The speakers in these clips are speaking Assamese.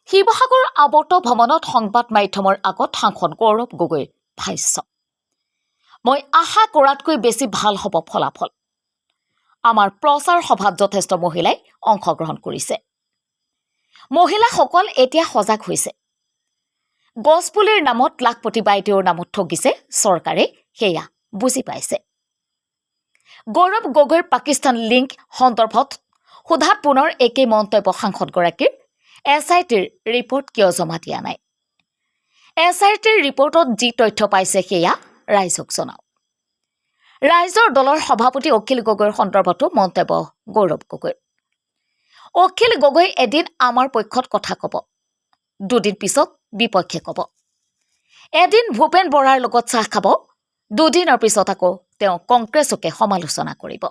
শিৱসাগৰ আৱৰ্ত ভ্ৰমণত সংবাদ মাধ্যমৰ আগত সাংসদ গৌৰৱ গগৈৰ ভাষ্য। মই আশা কৰাতকৈ বেছি ভাল হ'ব ফলাফল। আমাৰ প্ৰচাৰ সভাত যথেষ্ট মহিলাই অংশগ্ৰহণ কৰিছে। মহিলাসকল এতিয়া সজাগ হৈছে। গছপুলিৰ নামত লাখপতি বাইদেউৰ নামত ঠগিছে চৰকাৰে, সেয়া বুজি পাইছে। গৌৰৱ গগৈৰ পাকিস্তান লিংক সন্দৰ্ভত সোধাত পুনৰ একেই মন্তব্য সাংসদগৰাকীৰ। SITৰ ৰিপৰ্ট কিয় জমা দিয়া নাই? SITৰ ৰিপৰ্টত যি তথ্য পাইছে সেয়া ৰাইজক জনাওক। ৰাইজৰ দলৰ সভাপতি অখিল গগৈৰ সন্দৰ্ভতো মন্তব্য গৌৰৱ গগৈৰ। অখিল গগৈ এদিন আমাৰ পক্ষত কথা ক'ব, দুদিন পিছত বিপক্ষে ক'ব। এদিন ভূপেন বৰাৰ লগত চাহ খাব, দুদিনৰ পিছত আকৌ তেওঁ কংগ্ৰেছকে সমালোচনা কৰিব।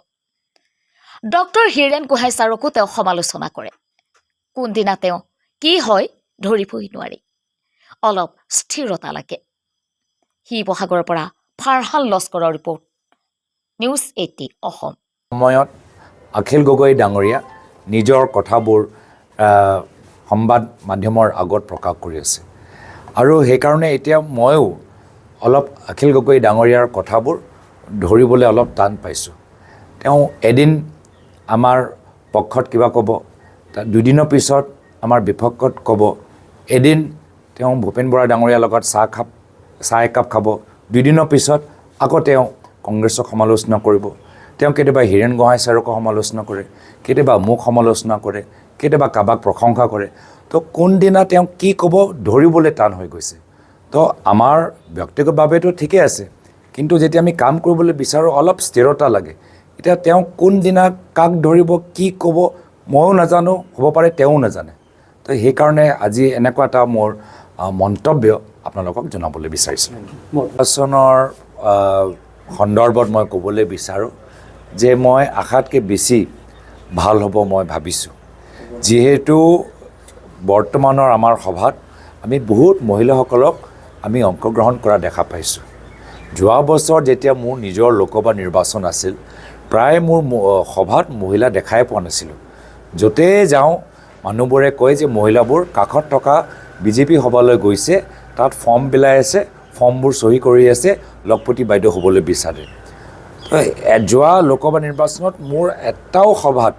ডক্টৰ হীৰেণ গোহাঁই ছাৰকো তেওঁ সমালোচনা কৰে। কোনদিনা তেওঁ কি হয় ধৰিবই নোৱাৰি। অলপ স্থিৰতা লাগে। শিৱসাগৰৰ পৰা ফাৰহান লস্কৰৰ ৰিপৰ্ট, নিউজ 18 অসম। সময়ত অখিল গগৈ ডাঙৰীয়া নিজৰ কথাবোৰ সংবাদ মাধ্যমৰ আগত প্ৰকাশ কৰি আছে, আৰু সেইকাৰণে এতিয়া ময়ো অলপ অখিল গগৈ ডাঙৰীয়াৰ কথাবোৰ ধৰিবলৈ অলপ টান পাইছোঁ। তেওঁ এদিন আমাৰ পক্ষত কিবা ক'ব, দুদিনৰ পিছত আমাৰ বিপক্ষত ক'ব। এদিন তেওঁ ভূপেন বৰা ডাঙৰীয়াৰ লগত চাহ একাপ খাব, দুদিনৰ পিছত আকৌ তেওঁ কংগ্ৰেছক সমালোচনা কৰিব। তেওঁ কেতিয়াবা হীৰেণ গোহাঁই ছাৰকো সমালোচনা কৰে, কেতিয়াবা মোক সমালোচনা কৰে, কেতিয়াবা কাৰোবাক প্ৰশংসা কৰে। তো কোনদিনা তেওঁ কি ক'ব ধৰিবলৈ টান হৈ গৈছে। তো আমাৰ ব্যক্তিগতভাৱেতো ঠিকেই আছে, কিন্তু যেতিয়া আমি কাম কৰিবলৈ বিচাৰোঁ অলপ স্থিৰতা লাগে। এতিয়া তেওঁ কোনদিনা কাক ধৰিব, কি ক'ব ময়ো নাজানো, হ'ব পাৰে তেওঁও নাজানে। তো সেইকাৰণে আজি এনেকুৱা এটা মোৰ মন্তব্য আপোনালোকক জনাবলৈ বিচাৰিছোঁ। নিৰ্বাচনৰ সন্দৰ্ভত মই ক'বলৈ বিচাৰোঁ যে মই আশাতকৈ বেছি ভাল হ'ব মই ভাবিছোঁ। যিহেতু বৰ্তমানৰ আমাৰ সভাত আমি বহুত মহিলাসকলক আমি অংশগ্ৰহণ কৰা দেখা পাইছোঁ। যোৱা বছৰ যেতিয়া মোৰ নিজৰ লোকসভা নিৰ্বাচন আছিল, প্ৰায় মোৰ সভাত মহিলা দেখাই পোৱা নাছিলোঁ। য'তেই যাওঁ মানুহবোৰে কয় যে মহিলাবোৰ কাষত থকা BJP সভালৈ গৈছে, তাত ফৰ্ম বিলাই আছে, ফৰ্মবোৰ চহী কৰি আছে, লখপতি বাইদেউ হ'বলৈ বিচাৰে। যোৱা লোকসভা নিৰ্বাচনত মোৰ এটাও সভাত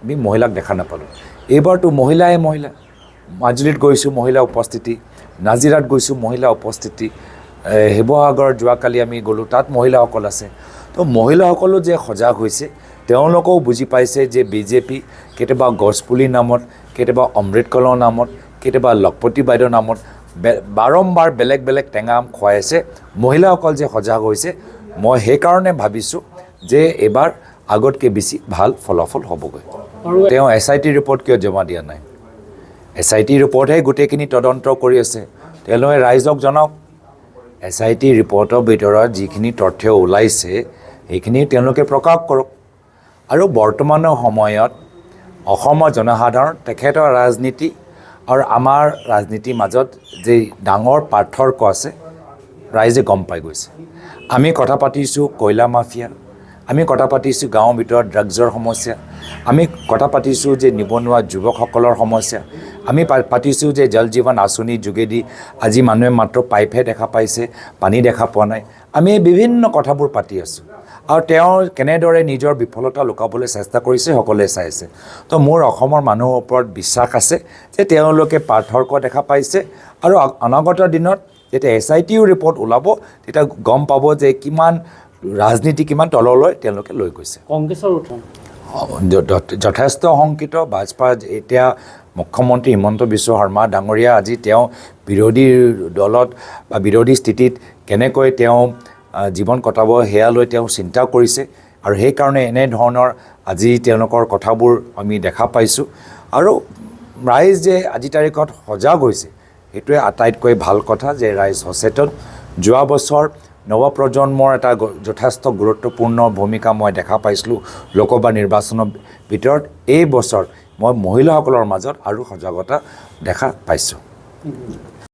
আমি মহিলাক দেখা নাপালোঁ। এইবাৰতো মহিলাই মহিলা। মাজুলীত গৈছোঁ মহিলা উপস্থিতি, নাজিৰাত গৈছোঁ মহিলা উপস্থিতি, শিৱসাগৰত যোৱাকালি আমি গ'লোঁ, তাত মহিলাসকল আছে। তো মহিলাসকলো যে সজাগ হৈছে, তেওঁলোকেও বুজি পাইছে যে BJP কেতিয়াবা গছপুলিৰ নামত, কেতিয়াবা অমৃত কলৰ নামত, কেতিয়াবা লখপতি বাইদেউৰ নামত বাৰম্বাৰ বেলেগ বেলেগ টেঙা আম খুৱাই আছে। মহিলাসকল যে সজাগ হৈছে, মই সেইকাৰণে ভাবিছোঁ যে এইবাৰ আগতকৈ বেছি ভাল ফলাফল হ'বগৈ। তেওঁ SIT ৰিপৰ্ট কিয় জমা দিয়া নাই? SIT ৰিপৰ্টহে গোটেইখিনি তদন্ত কৰি আছে, তেওঁলোকে ৰাইজক জনাওক। SIT ৰিপৰ্টৰ ভিতৰত যিখিনি তথ্য ওলাইছে সেইখিনি তেওঁলোকে প্ৰকাশ কৰক। আৰু বৰ্তমানৰ সময়ত অসমৰ জনসাধাৰণ, তেখেতৰ ৰাজনীতি আৰু আমাৰ ৰাজনীতিৰ মাজত যে ডাঙৰ পাৰ্থক্য আছে ৰাইজে গম পাই গৈছে। আমি কথা পাতিছোঁ কয়লা মাফিয়া, আমি কথা পাতিছোঁ গাঁৱৰ ভিতৰত ড্ৰাগছৰ সমস্যা, আমি কথা পাতিছোঁ যে নিবনুৱা যুৱকসকলৰ সমস্যা, আমি পাতিছোঁ যে জল জীৱন আঁচনিৰ যোগেদি আজি মানুহে মাত্ৰ পাইপহে দেখা পাইছে, পানী দেখা পোৱা নাই। আমি এই বিভিন্ন কথাবোৰ পাতি আছোঁ, আৰু তেওঁ কেনেদৰে নিজৰ বিফলতা লুকাবলৈ চেষ্টা কৰিছে সকলোৱে চাইছে। তো মোৰ অসমৰ মানুহৰ ওপৰত বিশ্বাস আছে যে তেওঁলোকে পাৰ্থক্য দেখা পাইছে, আৰু অনাগত দিনত যেতিয়া SITও ৰিপৰ্ট ওলাব তেতিয়া গম পাব যে কিমান ৰাজনীতি কিমান তললৈ তেওঁলোকে লৈ গৈছে। কংগ্ৰেছৰ উত্থান যথেষ্ট শংকিত। ভাজপা এতিয়া মুখ্যমন্ত্ৰী হিমন্ত বিশ্ব শৰ্মা ডাঙৰীয়া আজি তেওঁ বিৰোধী দলত বা বিৰোধী স্থিতিত কেনেকৈ তেওঁ জীৱন কটাব সেয়া লৈ তেওঁ চিন্তা কৰিছে, আৰু সেইকাৰণে এনেধৰণৰ আজি তেওঁলোকৰ কথাবোৰ আমি দেখা পাইছোঁ। আৰু ৰাইজ যে আজি তাৰিখত সজাগ হৈছে সেইটোৱে আটাইতকৈ ভাল কথা যে ৰাইজ সচেতন। যোৱা বছৰ নৱপ্ৰজন্মৰ এটা যথেষ্ট গুৰুত্বপূৰ্ণ ভূমিকা মই দেখা পাইছিলোঁ লোকসভা নিৰ্বাচনৰ ভিতৰত। এই বছৰ মই মহিলাসকলৰ মাজত আৰু সজাগতা দেখা পাইছোঁ।